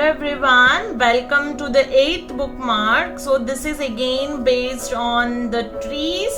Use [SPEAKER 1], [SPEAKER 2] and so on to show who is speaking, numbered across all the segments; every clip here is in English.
[SPEAKER 1] everyone, welcome to the 8th bookmark. So this is again based on the trees.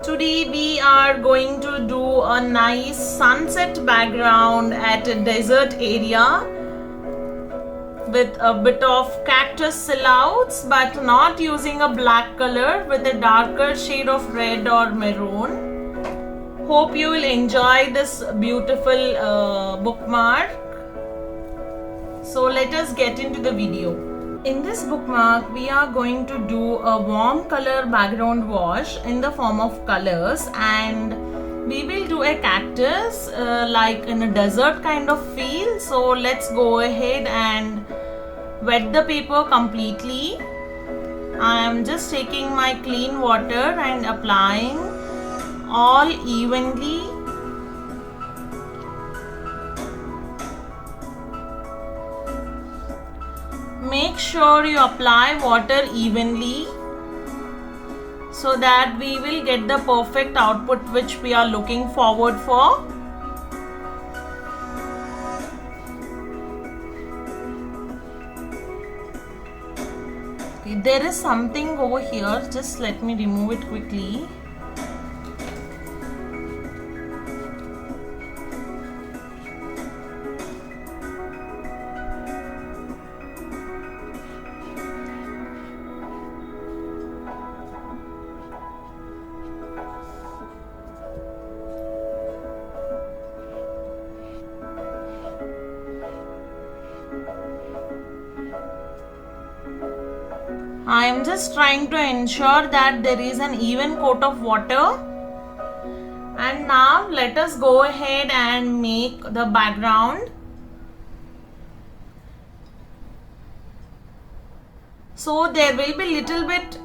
[SPEAKER 1] Today we are going to do a nice sunset background at a desert area with a bit of cactus silhouettes, but not using a black color, with a darker shade of red or maroon. Hope you will enjoy this beautiful bookmark. So let us get into the video. In this bookmark, we are going to do a warm color background wash in the form of colors, and we will do a cactus like in a desert kind of feel. So let's go ahead and wet the paper completely. I am just taking my clean water and applying all evenly. Make sure you apply water evenly so that we will get the perfect output which we are looking forward for. Okay, there is something over here, just let me remove it quickly. I am just trying to ensure that there is an even coat of water. And now let us go ahead and make the background. So there will be little bit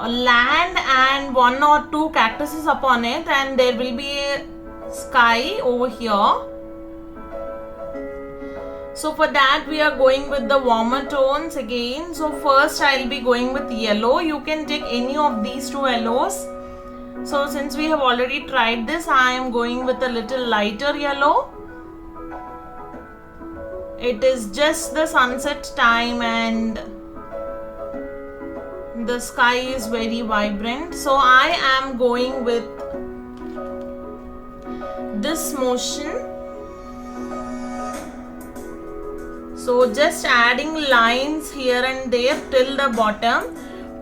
[SPEAKER 1] land and one or two cactuses upon it, and there will be a sky over here. So for that we are going with the warmer tones again. So first I'll be going with yellow. You can take any of these two yellows. So since we have already tried this, I am going with a little lighter yellow. It is just the sunset time and the sky is very vibrant. So I am going with this motion. So just adding lines here and there till the bottom.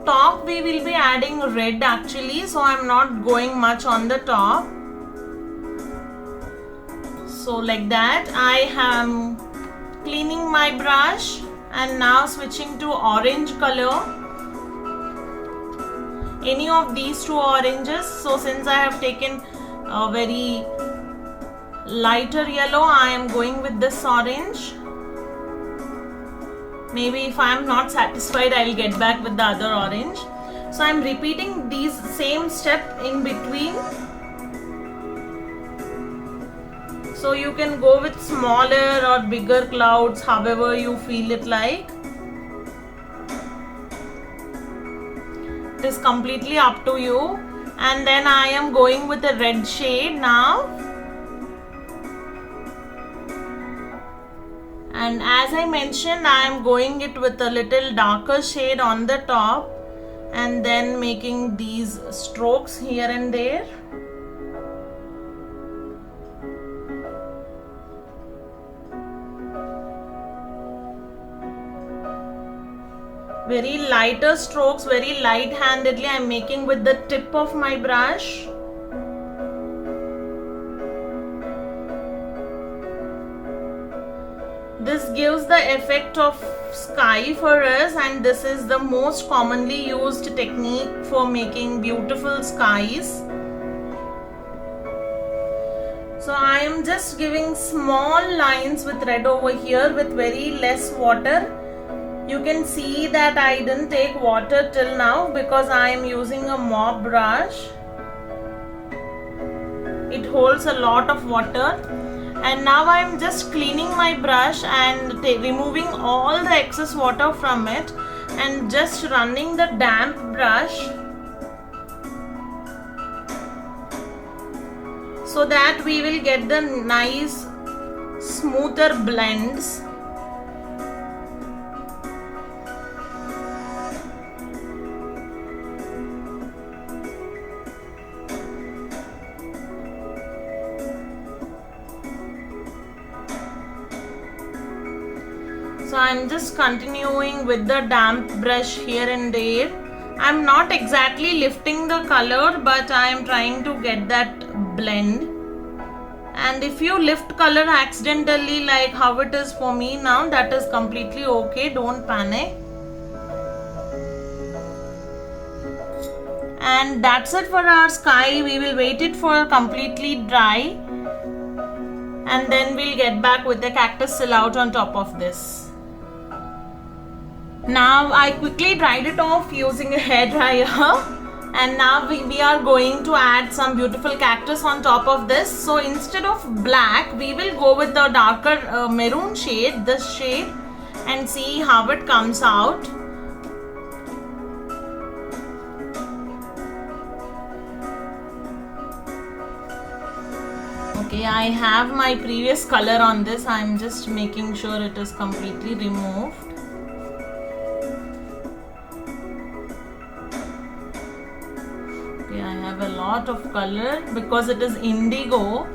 [SPEAKER 1] Top we will be adding red actually, so I am not going much on the top. So like that, I am cleaning my brush and now switching to orange color. Any of these two oranges. So since I have taken a very lighter yellow, I am going with this orange. Maybe if I am not satisfied, I will get back with the other orange. So I am repeating these same step in between. So you can go with smaller or bigger clouds, however you feel it like. It is completely up to you. And then I am going with a red shade now. And as I mentioned, I am going it with a little darker shade on the top and then making these strokes here and there. Very lighter strokes, very light-handedly I am making with the tip of my brush. This gives the effect of sky for us, and this is the most commonly used technique for making beautiful skies. So I am just giving small lines with red over here with very less water. You can see that I didn't take water till now because I am using a mop brush. It holds a lot of water. And now I am just cleaning my brush and removing all the excess water from it and just running the damp brush so that we will get the nice smoother blends. So I'm just continuing with the damp brush here and there. I'm not exactly lifting the color, but I am trying to get that blend. And if you lift color accidentally, like how it is for me now, that is completely okay, don't panic. And that's it for our sky. We will wait it for completely dry, and then we'll get back with the cactus silhouette on top of this. Now I quickly dried it off using a hairdryer. And now we are going to add some beautiful cactus on top of this. So instead of black, we will go with the darker maroon shade, this shade, and see how it comes out. Okay, I have my previous color on this. I'm just making sure it is completely removed. I have a lot of color because it is indigo.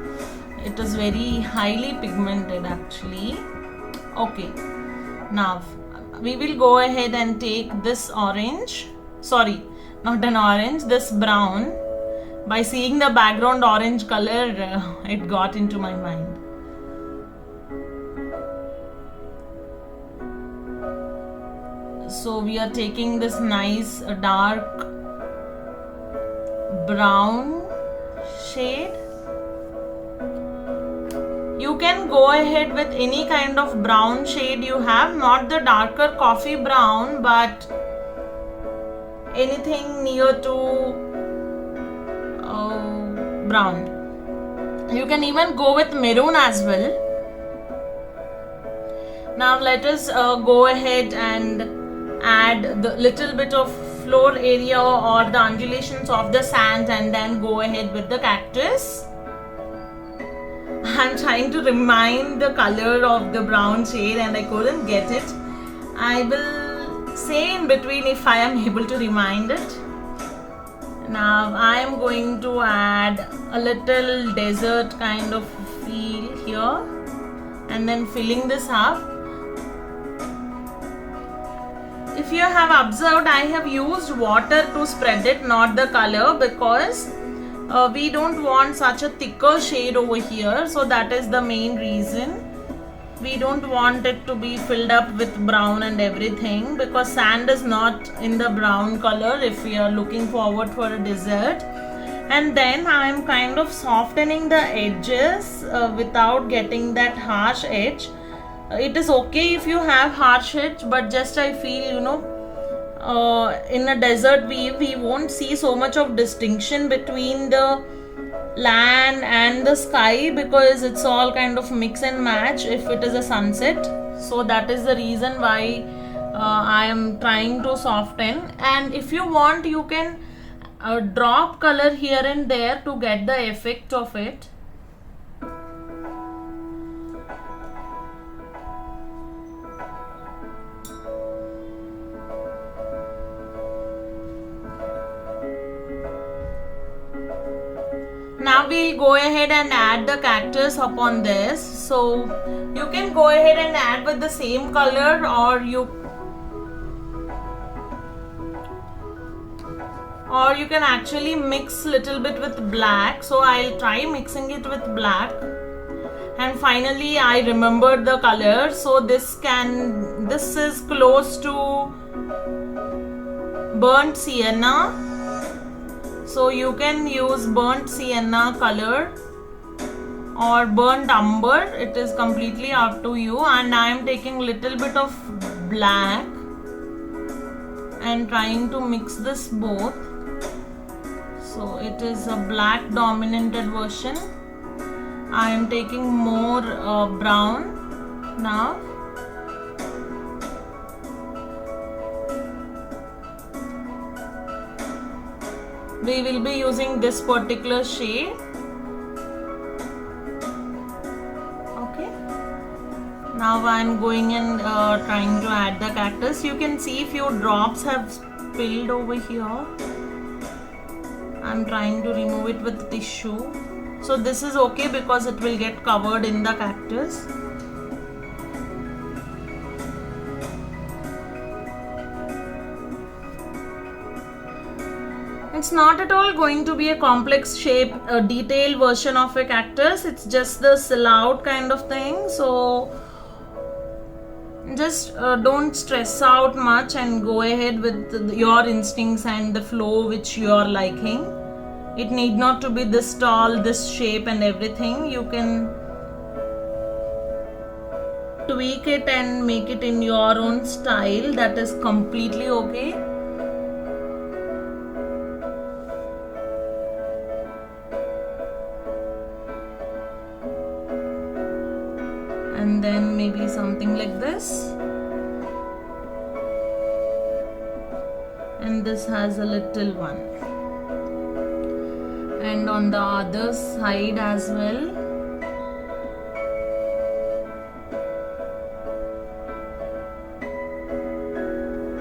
[SPEAKER 1] It is very highly pigmented actually. Okay, now we will go ahead and take this orange, sorry, not an orange, this brown. By seeing the background orange color, it got into my mind. So we are taking this nice dark brown shade. You can go ahead with any kind of brown shade you have, not the darker coffee brown, but anything near to brown. You can even go with maroon as well. Now let us go ahead and add the little bit of floor area or the undulations of the sand, and then go ahead with the cactus. I'm trying to remind the color of the brown shade and I couldn't get it. I will say in between if I am able to remind it. Now I am going to add a little desert kind of feel here, and then filling this up. If you have observed, I have used water to spread it, not the color, because we don't want such a thicker shade over here. So that is the main reason. We don't want it to be filled up with brown and everything, because sand is not in the brown color if we are looking forward for a desert. And then I am kind of softening the edges without getting that harsh edge. It is okay if you have harsh edge, but just I feel, in a desert weave we won't see so much of distinction between the land and the sky, because it's all kind of mix and match if it is a sunset. So that is the reason why I am trying to soften. And if you want, you can drop color here and there to get the effect of it. Now we'll go ahead and add the cactus upon this. So you can go ahead and add with the same color, or you can actually mix little bit with black. So I'll try mixing it with black. And finally I remembered the color. So this is close to burnt sienna. So you can use burnt sienna color or burnt umber. It is completely up to you. And I am taking little bit of black and trying to mix this both. So it is a black dominated version. I am taking more brown now. We will be using this particular shade. Okay. Now I am going and trying to add the cactus. You can see few drops have spilled over here. I am trying to remove it with tissue. So this is okay because it will get covered in the cactus. not at all going to be a complex shape, a detailed version of a cactus. It's just the silhouette kind of thing. So just don't stress out much and go ahead with your instincts and the flow which you are liking. It need not to be this tall, this shape and everything. You can tweak it and make it in your own style. That is completely okay. And then maybe something like this. And this has a little one. And on the other side as well.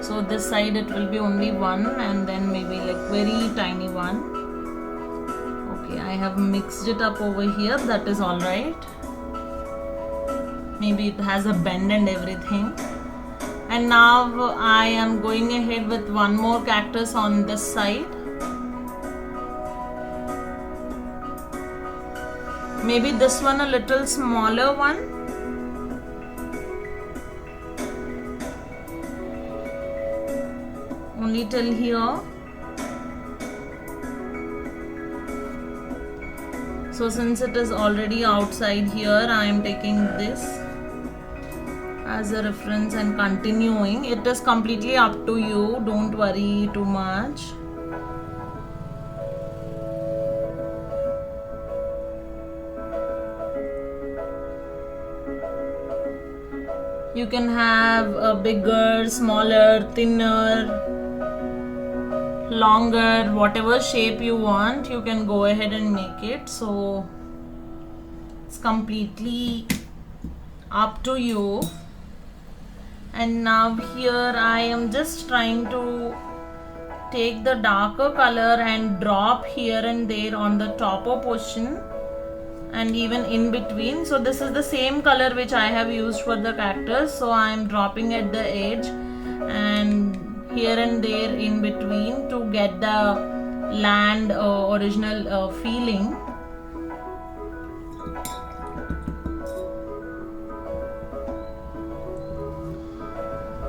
[SPEAKER 1] So this side it will be only one, and then maybe like very tiny one. Okay, I have mixed it up over here. That is all right. Maybe it has a bend and everything. And now I am going ahead with one more cactus on this side. Maybe this one a little smaller one. Only till here. So since it is already outside here, I am taking this as a reference and continuing. It is completely up to you. Don't worry too much. You can have a bigger, smaller, thinner, longer, whatever shape you want, you can go ahead and make it. So it's completely up to you. And now here I am just trying to take the darker color and drop here and there on the topper portion and even in between. So this is the same color which I have used for the cactus. So I am dropping at the edge and here and there in between to get the land original feeling.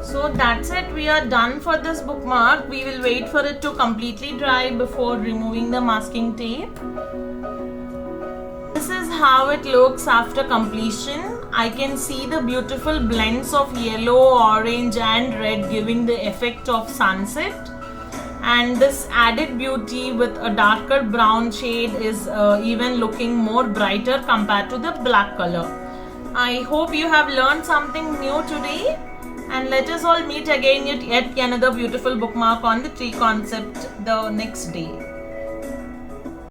[SPEAKER 1] So that's it, we are done for this bookmark. We will wait for it to completely dry before removing the masking tape. This is how it looks after completion. I can see the beautiful blends of yellow, orange and red giving the effect of sunset. And this added beauty with a darker brown shade is even looking more brighter compared to the black color. I hope you have learned something new today. And let us all meet again at yet another beautiful bookmark on the tree concept the next day.